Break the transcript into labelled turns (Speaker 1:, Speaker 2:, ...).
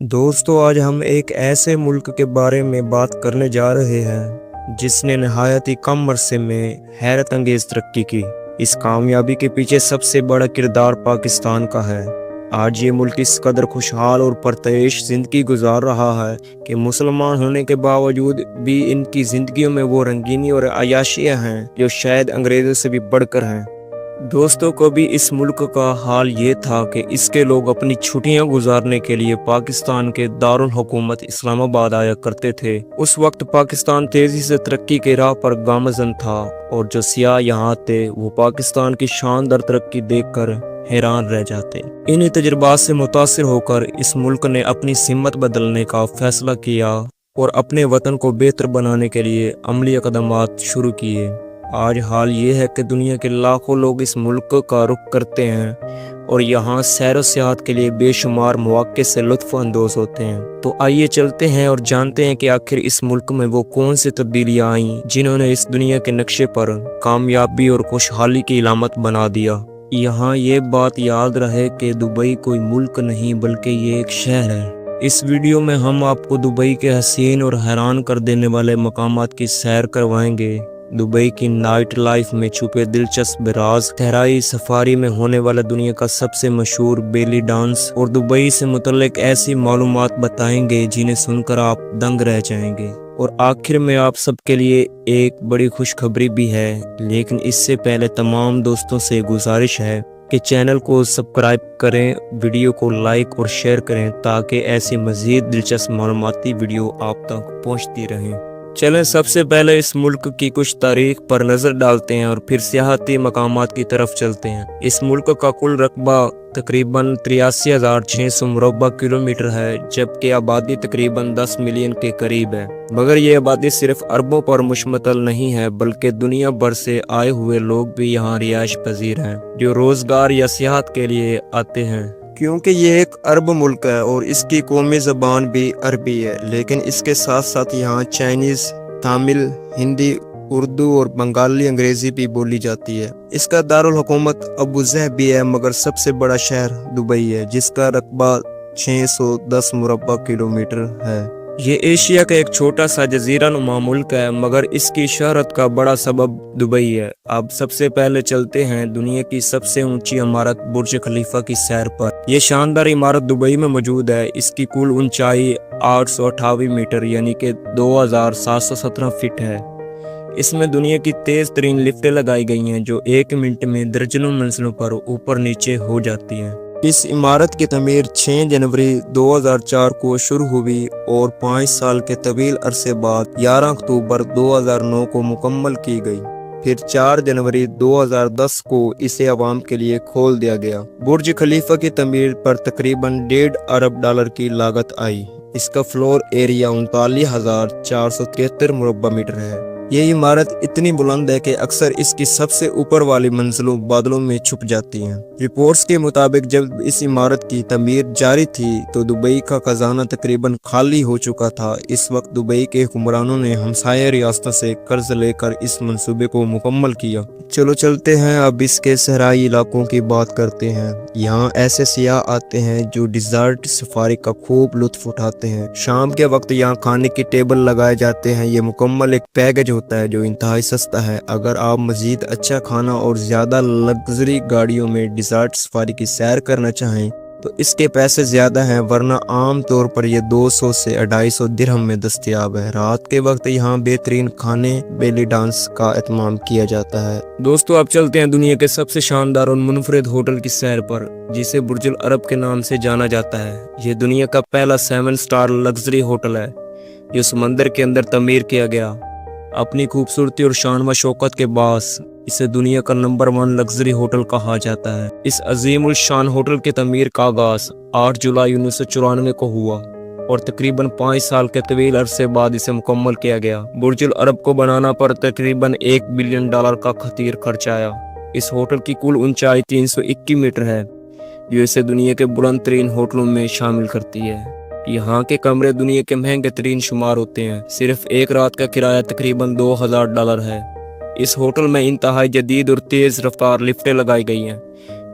Speaker 1: دوستو آج ہم ایک ایسے ملک کے بارے میں بات کرنے جا رہے ہیں جس نے نہایت ہی کم عرصے میں حیرت انگیز ترقی کی۔ اس کامیابی کے پیچھے سب سے بڑا کردار پاکستان کا ہے۔ آج یہ ملک اس قدر خوشحال اور پرتعیش زندگی گزار رہا ہے کہ مسلمان ہونے کے باوجود بھی ان کی زندگیوں میں وہ رنگینی اور عیاشیاں ہیں جو شاید انگریزوں سے بھی بڑھ کر ہیں۔ دوستوں کو بھی اس ملک کا حال یہ تھا کہ اس کے لوگ اپنی چھٹیاں گزارنے کے لیے پاکستان کے دارالحکومت اسلام آباد آیا کرتے تھے۔ اس وقت پاکستان تیزی سے ترقی کے راہ پر گامزن تھا اور جو سیاح یہاں تھے وہ پاکستان کی شاندار ترقی دیکھ کر حیران رہ جاتے۔ انہی تجربات سے متاثر ہو کر اس ملک نے اپنی سمت بدلنے کا فیصلہ کیا اور اپنے وطن کو بہتر بنانے کے لیے عملی اقدامات شروع کیے۔ آج حال یہ ہے کہ دنیا کے لاکھوں لوگ اس ملک کا رخ کرتے ہیں اور یہاں سیر و سیاحت کے لیے بے شمار مواقع سے لطف اندوز ہوتے ہیں۔ تو آئیے چلتے ہیں اور جانتے ہیں کہ آخر اس ملک میں وہ کون سی تبدیلیاں آئیں جنہوں نے اس دنیا کے نقشے پر کامیابی اور خوشحالی کی علامت بنا دیا۔ یہاں یہ بات یاد رہے کہ دبئی کوئی ملک نہیں بلکہ یہ ایک شہر ہے۔ اس ویڈیو میں ہم آپ کو دبئی کے حسین اور حیران کر دینے والے مقامات کی سیر کروائیں گے۔ دبئی کی نائٹ لائف میں چھپے دلچسپ راز، صحرائی سفاری میں ہونے والا دنیا کا سب سے مشہور بیلی ڈانس اور دبئی سے متعلق ایسی معلومات بتائیں گے جنہیں سن کر آپ دنگ رہ جائیں گے۔ اور آخر میں آپ سب کے لیے ایک بڑی خوشخبری بھی ہے، لیکن اس سے پہلے تمام دوستوں سے گزارش ہے کہ چینل کو سبسکرائب کریں، ویڈیو کو لائک اور شیئر کریں تاکہ ایسی مزید دلچسپ معلوماتی ویڈیو آپ تک پہنچتی رہیں۔ چلیں سب سے پہلے اس ملک کی کچھ تاریخ پر نظر ڈالتے ہیں اور پھر سیاحتی مقامات کی طرف چلتے ہیں۔ اس ملک کا کل رقبہ تقریباً 83,600 مربع کلومیٹر ہے، جبکہ آبادی تقریباً 10 ملین کے قریب ہے۔ مگر یہ آبادی صرف عربوں پر مشتمل نہیں ہے بلکہ دنیا بھر سے آئے ہوئے لوگ بھی یہاں رہائش پذیر ہیں جو روزگار یا سیاحت کے لیے آتے ہیں۔ کیونکہ یہ ایک عرب ملک ہے اور اس کی قومی زبان بھی عربی ہے، لیکن اس کے ساتھ ساتھ یہاں چائنیز، تامل، ہندی، اردو اور بنگالی انگریزی بھی بولی جاتی ہے۔ اس کا دارالحکومت ابوظہبی بھی ہے مگر سب سے بڑا شہر دبئی ہے جس کا رقبہ 610 مربع کلومیٹر ہے۔ یہ ایشیا کا ایک چھوٹا سا جزیرہ نما ملک ہے مگر اس کی شہرت کا بڑا سبب دبئی ہے۔ اب سب سے پہلے چلتے ہیں دنیا کی سب سے اونچی عمارت برج خلیفہ کی سیر پر۔ یہ شاندار عمارت دبئی میں موجود ہے۔ اس کی کل اونچائی 828 میٹر یعنی کہ 2717 فٹ ہے۔ اس میں دنیا کی تیز ترین لفٹیں لگائی گئی ہیں جو 1 منٹ میں درجنوں منزلوں پر اوپر نیچے ہو جاتی ہیں۔ اس عمارت کی تعمیر 6 جنوری 2004 کو شروع ہوئی اور 5 سال کے طویل عرصے بعد 11 اکتوبر 2009 کو مکمل کی گئی۔ پھر 4 جنوری 2010 کو اسے عوام کے لیے کھول دیا گیا۔ برج خلیفہ کی تعمیر پر تقریباً $1.5 ارب کی لاگت آئی۔ اس کا فلور ایریا 39,473 مربع میٹر ہے۔ یہ عمارت اتنی بلند ہے کہ اکثر اس کی سب سے اوپر والی منزلوں بادلوں میں چھپ جاتی ہیں۔ رپورٹس کے مطابق جب اس عمارت کی تعمیر جاری تھی تو دبئی کا خزانہ تقریباً خالی ہو چکا تھا۔ اس وقت دبئی کے حکمرانوں نے ہمسایہ ریاستوں سے قرض لے کر اس منصوبے کو مکمل کیا۔ چلو چلتے ہیں اب اس کے صحرائی علاقوں کی بات کرتے ہیں۔ یہاں ایسے سیاح آتے ہیں جو ڈیزرٹ سفاری کا خوب لطف اٹھاتے ہیں۔ شام کے وقت یہاں کھانے کی ٹیبل لگائے جاتے ہیں۔ یہ مکمل ایک پیکج ہوتا ہے جو انتہائی سستا ہے۔ اگر آپ مزید اچھا کھانا اور زیادہ لگژری گاڑیوں میں ڈیزرٹ سفاری کی سیر کرنا چاہیں تو اس کے پیسے زیادہ ہیں، ورنہ عام طور پر یہ 200 سے 250 درہم میں دستیاب ہے۔ رات کے وقت یہاں بہترین کھانے بیلی ڈانس کا اہتمام کیا جاتا ہے۔ دوستو اب چلتے ہیں دنیا کے سب سے شاندار اور منفرد ہوٹل کی سیر پر جسے برج العرب کے نام سے جانا جاتا ہے۔ یہ دنیا کا پہلا 7 سٹار لگژری ہوٹل ہے جو سمندر کے اندر تعمیر کیا گیا۔ اپنی خوبصورتی اور شان و شوکت کے باعث اسے دنیا کا نمبر 1 لگژری ہوٹل کہا جاتا ہے۔ اس عظیم الشان ہوٹل کی تعمیر کا آغاز 8 جولائی 1994 کو ہوا اور تقریباً 5 سال کے طویل عرصے بعد اسے مکمل کیا گیا۔ برج العرب کو بنانا پر تقریباً $1 بلین کا خطیر خرچ آیا۔ اس ہوٹل کی کل اونچائی 321 میٹر ہے جو اسے دنیا کے بلند ترین ہوٹلوں میں شامل کرتی ہے۔ یہاں کے کمرے دنیا کے مہنگے ترین شمار ہوتے ہیں۔ صرف ایک رات کا کرایہ تقریباً $2,000 ہے۔ اس ہوٹل میں انتہائی جدید اور تیز رفتار لفٹیں لگائی گئی ہیں